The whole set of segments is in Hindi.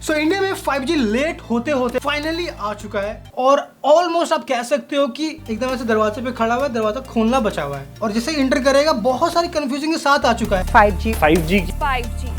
सो इंडिया में 5G लेट होते होते फाइनली आ चुका है और ऑलमोस्ट आप कह सकते हो कि एकदम ऐसे दरवाजे पे खड़ा हुआ है, दरवाजा खोलना बचा हुआ है और जैसे इंटर करेगा बहुत सारी कंफ्यूजन के साथ आ चुका है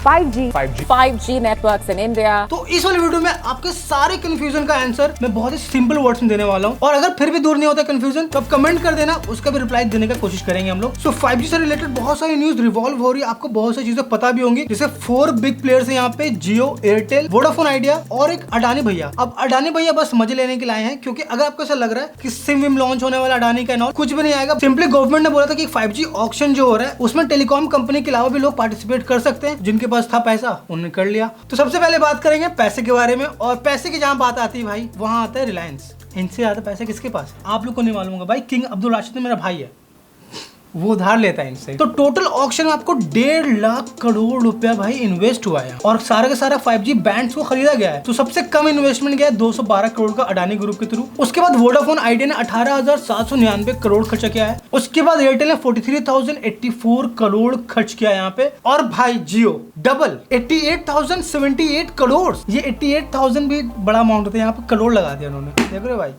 5G networks in India। तो इस वाले वीडियो में आपके सारे कंफ्यूजन का आंसर मैं बहुत ही सिंपल वर्ड्स में देने वाला हूँ और अगर फिर भी दूर नहीं होता कंफ्यूजन तो आप कमेंट कर देना, उसका भी रिप्लाई देने का कोशिश करेंगे हम लोग। सो 5G से रिलेटेड बहुत सारी न्यूज रिवॉल्व हो रही है, आपको बहुत सारी चीजें पता भी होंगी। जैसे 4 बिग प्लेयर्स हैं यहाँ पे, जियो, एयरटेल, वोडाफोन आइडिया और एक अडानी भैया। अब अडानी भैया बस मजे लेने के लिए आए हैं, क्योंकि अगर आपको ऐसा लग रहा है कि सिम विम लॉन्च होने वाला अडानी का, कुछ भी नहीं आएगा। सिंपली गवर्नमेंट ने बोला था कि 5G ऑक्शन जो हो रहा है उसमें टेलीकॉम कंपनी के अलावा भी लोग पार्टिसिपेट कर सकते हैं, जिनके पास था पैसा उन्होंने कर लिया। तो सबसे पहले बात करेंगे पैसे के बारे में, और पैसे की जहां बात आती है भाई वहां आता है रिलायंस। इनसे ज्यादा पैसे किसके पास आप लोग को नहीं मालूम होगा भाई। किंग अब्दुल राशिद मेरा भाई है, वो उधार लेता है इनसे। तो टोटल ऑक्शन में आपको 1.5 लाख करोड़ रुपया भाई इन्वेस्ट हुआ है और सारा का सारा 5G बैंड्स को खरीदा गया है। तो सबसे कम इन्वेस्टमेंट गया है 212 करोड़ का अडानी ग्रुप के थ्रू। उसके बाद वोडाफोन आइडिया ने 18,799 करोड़ खर्चा किया है। उसके बाद एयरटेल ने 43,084 करोड़ खर्च किया है यहाँ पे। और भाई जियो डबल 88,078 करोड़। ये 88,000 भी बड़ा अमाउंट होता है, यहाँ पे करोड़ लगा दिया उन्होंने। देख रहे हो भाई,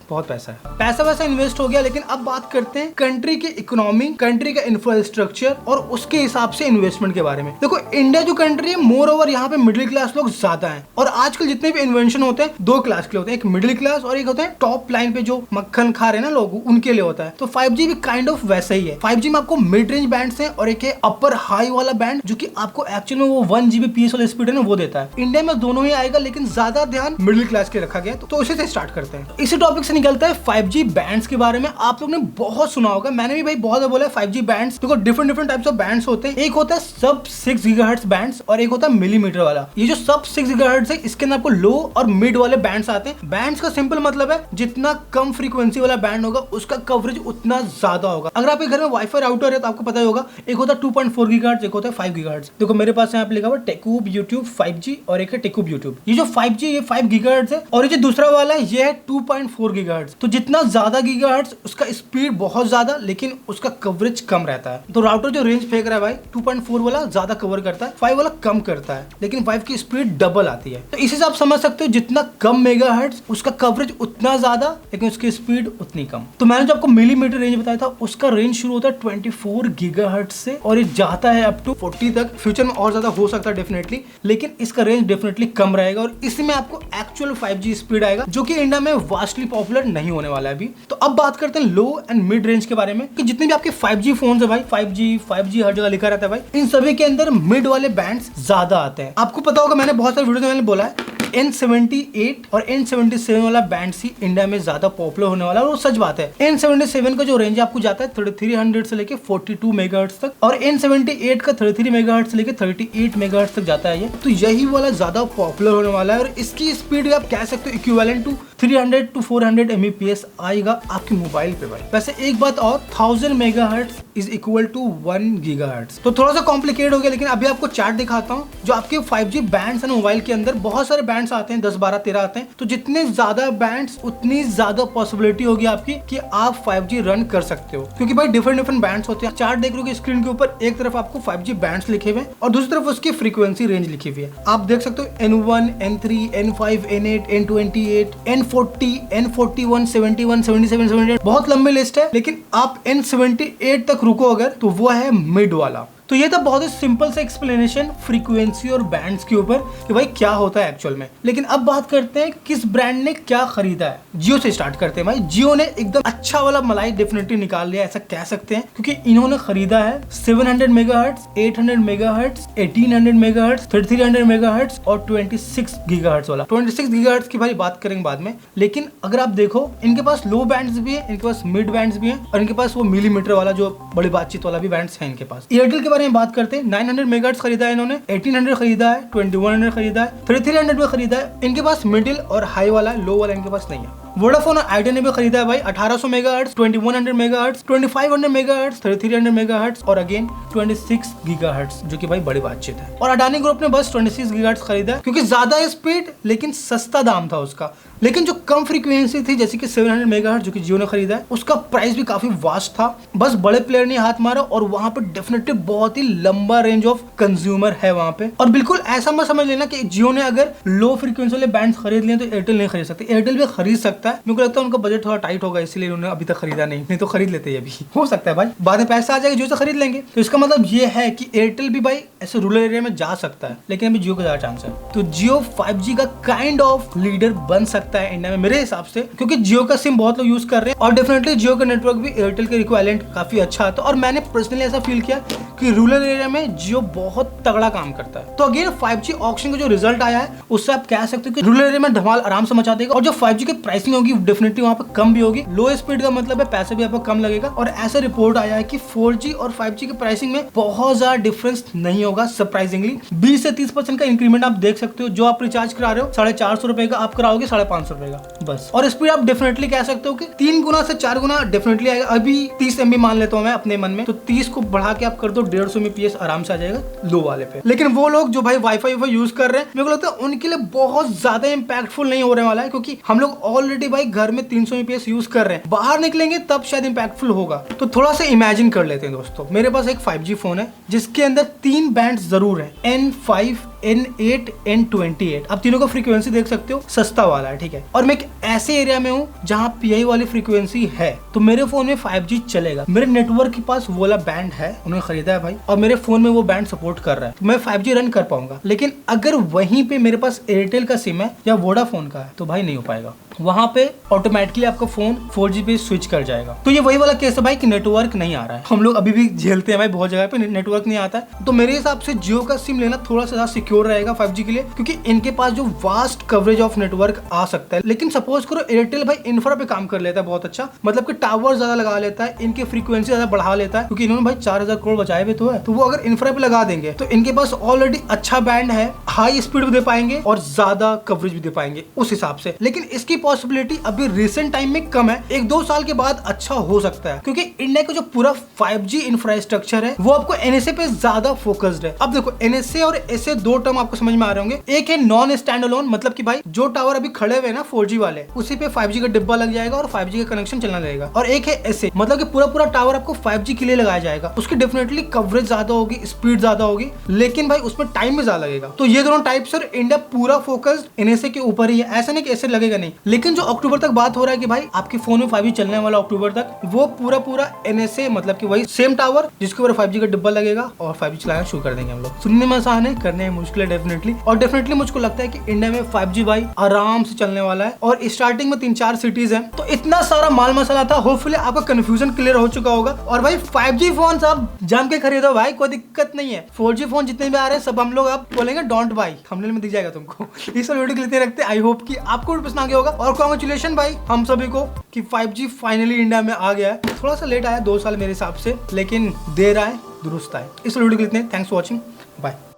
बहुत पैसा है। पैसा वैसा इन्वेस्ट हो गया, लेकिन अब बात करते हैं कंट्री की इकोनॉमी, कंट्री का इंफ्रास्ट्रक्चर और उसके हिसाब से इन्वेस्टमेंट के बारे में। देखो इंडिया जो कंट्री है, मोर ओवर यहाँ पे मिडिल क्लास लोग ज्यादा हैं और आजकल जितने भी इन्वेंशन होते हैं 2 क्लास के होते हैं, एक मिडिल क्लास और एक होते हैं टॉप लाइन पे जो मक्खन खा रहे हैं ना लोग, उनके लिए होता है। तो 5G भी काइंड ऑफ वैसा ही है। 5G में आपको मिड रेंज बैंड्स हैं और एक है अपर हाई वाला बैंड, जो कि आपको एक्चुअल में वो 1 Gbps वाला स्पीड है ना वो देता है। इंडिया में दोनों ही आएगा, लेकिन ज्यादा ध्यान मिडिल क्लास के रखा गया। तो उसी से स्टार्ट करते हैं। इसी टॉपिक से निकलता है 5G बैंड्स के बारे में। आप लोग ने बहुत सुना होगा, मैंने भी भाई बहुत बोला है 5G बैंड्स। देखो डिफरेंट टाइप्स ऑफ बैंड्स होते हैं। एक होता है सब 6 गीगाहर्ट्ज बैंड्स और एक होता है मिलीमीटर वाला। ये जो सब 6 गीगाहर्ट्ज है, इसके अंदर आपको लो और मिड वाले बैंड्स आते हैं। बैंड्स का सिंपल मतलब है जितना कम फ्रीक्वेंसी वाला बैंड होगा उसका कवरेज उतना ज्यादा होगा। अगर आपके घर में वाईफाई राउटर है तो आपको पता ही होगा, एक होता है 2.4 गीगाहर्ट्ज, एक होता है 5 गीगाहर्ट्ज। देखो मेरे पास यहाँ पे लिखा हुआ टेकूब यूट्यूब 5G और एक है टेकूब यूट्यूब। ये जो 5G ये 5 गीगाहर्ट्ज है और ये जो दूसरा वाला है ये है 2.4 गीगाहर्ट्ज। तो जितना ज्यादा गीगाहर्ट्ज उसका स्पीड बहुत ज्यादा, लेकिन उसका कवरेज कम रहता है। तो राउटर जो रेंज फेंक रहा है भाई 2.4 वाला ज्यादा कवर करता है, 5 वाला कम करता है, लेकिन 5 की स्पीड डबल आती है। तो इसी से आप समझ सकते हो जितना कम मेगाहर्ट्ज उसका कवरेज उतना ज्यादा, लेकिन उसकी स्पीड उतनी कम। तो मैंने जो आपको मिलीमीटर रेंज बताया था उसका रेंज शुरू होता है 24 गीगाहर्ट्ज से और ये जाता है अप टू 40 तक। फ्यूचर में और ज्यादा हो सकता है डेफिनेटली, लेकिन इसका रेंज डेफिनेटली कम रहेगा और इसमें आपको एक्चुअल 5G स्पीड आएगा, जो कि इंडिया में वास्टली पॉपुलर नहीं होने वाला है अभी। तो अब बात करते हैं लो एंड मिड रेंज के बारे में, कि जितने भी आपके 5G फोन्स है भाई, 5G हर जगह लिखा रहता है भाई, इन सभी के अंदर मिड वाले बैंड्स ज्यादा आते हैं। आपको पता होगा, मैंने बहुत सारे वीडियो में मैंने बोला है N78 और N77 वाला बैंड ही इंडिया में ज्यादा पॉपुलर होने वाला है, और वो सच बात है। N77 का जो रेंज आपको जाता है 3300 से लेके 42 मेगाहर्ट्ज तक, और N78 का 33 मेगाहर्ट्ज से लेके 38 मेगाहर्ट्ज तक जाता है ये। तो यही वाला ज्यादा पॉपुलर होने वाला है और इसकी स्पीड आप कह सकते हो इक्विवेलेंट टू 300 to 400 Mbps आएगा आपके मोबाइल पे भाई। वैसे एक बात और, 1000 megahertz is equal to 1 gigahertz. तो थोड़ा सा कॉम्प्लिकेट हो गया, लेकिन अभी आपको चार्ट दिखाता हूँ। जो आपके 5G बैंड्स है मोबाइल के अंदर, बहुत सारे बैंड्स आते हैं, 10 12 13 आते हैं। तो जितने ज्यादा बैंड्स उतनी ज्यादा पॉसिबिलिटी होगी आपकी कि आप 5G रन कर सकते हो, क्योंकि भाई डिफरेंट बैंड्स होते हैं। चार्ट देख रहे हो स्क्रीन के ऊपर, एक तरफ आपको 5G बैंड्स लिखे हुए और दूसरी तरफ उसकी फ्रीक्वेंसी रेंज लिखी हुई है। आप देख सकते हो N1, N3, N5, N8, N28, N40, N41, 71, 77, 78, बहुत लंबी लिस्ट है। लेकिन आप N78 तक रुको अगर, तो वो है मिड वाला। तो ये था बहुत ही सिंपल सा एक्सप्लेनेशन फ्रीक्वेंसी और बैंड्स के ऊपर कि भाई क्या होता है एक्चुअल में। लेकिन अब बात करते हैं किस ब्रांड ने क्या खरीदा है। जियो से स्टार्ट करते हैं भाई। जियो ने एकदम अच्छा वाला मलाई डेफिनेटली निकाल लिया, ऐसा कह सकते हैं, क्योंकि इन्होंने खरीदा है 700 मेगाहर्ट्ज, 800 मेगाहर्ट्ज, 1800 मेगाहर्ट्ज, 3300 मेगाहर्ट्ज और 26 गीगाहर्ट्ज वाला। 26 गीगाहर्ट्ज की भाई बात करेंगे बाद में। लेकिन अगर आप देखो, इनके पास लो बैंड्स भी है, इनके पास मिड बैंड्स भी है और इनके पास वो मिलीमीटर वाला जो बड़ी बातचीत वाला भी बैंड्स है इनके पास। एयरटेल के बारे में बात करते हैं, 900 मेगाहर्ट्ज खरीदा है इन्होंने, 1800 खरीदा है, 2100 खरीदा है, 3300 भी खरीदा है। इनके पास मिडिल और हाई वाला, लो वाला इनके पास नहीं है। वोडाफोन और आइडिया ने भी खरीदा है भाई 1800 मेगाहर्ट्ज, 2100 मेगाहर्ट्ज, 2500 मेगाहर्ट्ज, 3300 मेगाहर्ट्ज और अगेन 26 गीगाहर्ट्ज, जो कि भाई बड़ी बातचीत है। और अडानी ग्रुप ने बस 26 गीगाहर्ट्ज खरीदा है क्योंकि ज्यादा स्पीड लेकिन सस्ता दाम था उसका। लेकिन जो कम फ्रीक्वेंसी थी जैसे कि 700 मेगाहर्ट्ज जो कि जियो ने खरीदा है, उसका प्राइस भी काफी वास्ट था। बस बड़े प्लेयर ने हाथ मारा और वहां पे डेफिनेटली बहुत ही लंबा रेंज ऑफ कंज्यूमर है वहां पे। और बिल्कुल ऐसा मत समझ लेना कि जियो ने अगर लो फ्रीक्वेंसी वाले बैंड खरीद लिए तो एयरटेल नहीं खरीद सकते। एयरटेल भी खरीद सकता है, मुझे लगता है उनका बजट थोड़ा टाइट होगा इसलिए उन्होंने अभी तक खरीदा नहीं तो खरीद लेते अभी। हो सकता है भाई बाद में पैसा आ जाएगा जियो से खरीद लेंगे। तो इसका मतलब ये है कि एयरटेल भी भाई ऐसे रूरल एरिया में जा सकता है, लेकिन अभी जियो का ज्यादा चांस है। तो जियो 5G का काइंड ऑफ लीडर बन सकता है इंडिया में मेरे हिसाब से, क्योंकि जियो का सिम बहुत लोग यूज कर रहे हैं और डेफिनेटली जियो का नेटवर्क भी एयरटेल के इक्विवेलेंट काफी अच्छा आता है। और मैंने पर्सनली ऐसा फील किया कि रूरल एरिया में जियो बहुत तगड़ा काम करता है। तो अगेन 5G ऑक्शन का जो रिजल्ट आया है उससे आप कह सकते हो कि रूरल एरिया में धमाल आराम से मचा देगा। और जो 5G की प्राइसिंग होगी डेफिनेटली वहां पर कम भी होगी। लो स्पीड का मतलब है पैसे भी आपको कम लगेगा। और ऐसा रिपोर्ट आया है कि 4G और 5G की प्राइसिंग में बहुत ज्यादा डिफरेंस नहीं होगा। सरप्राइजिंगली 20 से 30% का इंक्रीमेंट आप देख सकते हो। जो आप रिचार्ज करा रहे हो 450 रुपए का, आप कराओगे 550 रुपए का बस। और स्पीड आप डेफिनेटली कह सकते हो कि 3 गुना से 4 गुना डेफिनेटली आएगा। अभी 30 MB मान लेता हूं मैं अपने मन में, तो 30 को बढ़ा के आप कर दो 150 Mbps आराम से आ जाएगा लो वाले पे। लेकिन वो लोग जो भाई वाईफाई यूज कर रहे हैं, मेरे को लगता है उनके लिए बहुत ज्यादा इंपैक्टफुल नहीं होने वाला है, क्योंकि हम लोग ऑलरेडी भाई घर में 300 Mbps यूज कर रहे हैं। बाहर निकलेंगे तब शायद इंपैक्टफुल होगा। तो थोड़ा सा इमेजिन कर लेते हैं दोस्तों, मेरे पास एक 5G फोन है जिसके अंदर 3 बैंड जरूर है, N5, N8, N28। आप तीनों का फ्रीक्वेंसी देख सकते हो, सस्ता वाला है, ठीक है। और मैं एक ऐसे एरिया में हूँ जहाँ PI वाली फ्रीक्वेंसी है, तो मेरे फोन में 5G चलेगा। मेरे नेटवर्क के पास वो वाला बैंड है, उन्होंने खरीदा है भाई, और मेरे फोन में वो बैंड सपोर्ट कर रहा है, तो मैं 5G रन कर पाऊंगा। लेकिन अगर वहीं पे मेरे पास एयरटेल का सिम है या वोडाफोन का है तो भाई नहीं हो पाएगा। वहां पे ऑटोमेटिकली आपका फोन 4G पे स्विच कर जाएगा। तो ये वही वाला केस है भाई कि नेटवर्क नहीं आ रहा है। हम लोग अभी भी झेलते हैं भाई, बहुत जगह पे नेटवर्क नहीं आता है। तो मेरे हिसाब से जियो का सिम लेना थोड़ा सा सिक्योर रहेगा 5G के लिए, क्योंकि इनके पास जो वास्ट कवरेज ऑफ नेटवर्क आ सकता है। लेकिन सपोज करो एयरटेल भाई इंफ्रा पे काम कर लेता है बहुत अच्छा, मतलब कि टावर ज्यादा लगा लेता है, इनकी फ्रीक्वेंसी ज्यादा बढ़ा लेता है, क्योंकि इन्होंने भाई 4000 करोड़ बचाए हुए तो है। तो वो अगर इंफ्रा पे लगा देंगे तो इनके पास ऑलरेडी अच्छा बैंड है, हाई स्पीड भी दे पाएंगे और ज्यादा कवरेज भी दे पाएंगे उस हिसाब से। लेकिन इसकी पॉसिबिलिटी अभी रिसेंट टाइम में कम है, 1-2 साल के बाद अच्छा हो सकता है, क्योंकि इंडिया का जो पूरा 5G इंफ्रास्ट्रक्चर है वो आपको NSA पे ज्यादा फोकस्ड है। अब देखो NSA और SA 2 टर्म आपको समझ में आ रहे होंगे। एक है नॉन स्टैंड अलोन, मतलब कि भाई जो टावर अभी खड़े हुए ना 4G वाले, उसी पे 5G का डिब्बा लग जाएगा और 5G का कनेक्शन चलना लगेगा। और एक है SA, मतलब कि पूरा टावर आपको 5G के लिए लगाया जाएगा। उसकी डेफिनेटली कवरेज ज्यादा होगी, स्पीड ज्यादा होगी, लेकिन भाई उसमें टाइम भी ज्यादा लगेगा। तो ये दोनों टाइप से इंडिया पूरा फोकस्ड NSA के ऊपर ही है। ऐसा नहीं कि ऐसे लगेगा नहीं, लेकिन जो अक्टूबर तक बात हो रहा है कि भाई आपके फोन में 5G चलने वाला अक्टूबर तक, वो पूरा NSA, मतलब कि वही सेम टावर जिसके ऊपर 5G का डिब्बा लगेगा और 5G चलाना शुरू कर देंगे हम लोग। सुनने में आसान है, करने में मुश्किल है डेफिनेटली। और डेफिनेटली मुझको लगता है कि इंडिया में 5G भाई आराम से चलने वाला है। और स्टार्टिंग में 3-4 सिटीज हैं। तो इतना सारा माल मसाला था, होपफुली आपका कंफ्यूजन क्लियर हो चुका होगा। और भाई 5G फोन सब जम के खरीदो भाई, कोई दिक्कत नहीं है। 4G फोन जितने भी आ रहे हैं सब हम लोग अब बोलेंगे डोंट बाई, थंबनेल में दिख जाएगा तुमको। इस वीडियो के लिए रखते। आई होप कि आपको पसंद आ गया होगा। और कांग्रेचुलेशन भाई हम सभी को कि 5G फाइनली इंडिया में आ गया है। थोड़ा सा लेट आया, 2 साल मेरे हिसाब से, लेकिन देर आए दुरुस्त आए। इस वीडियो के लिए थैंक्स फॉर वॉचिंग, बाय।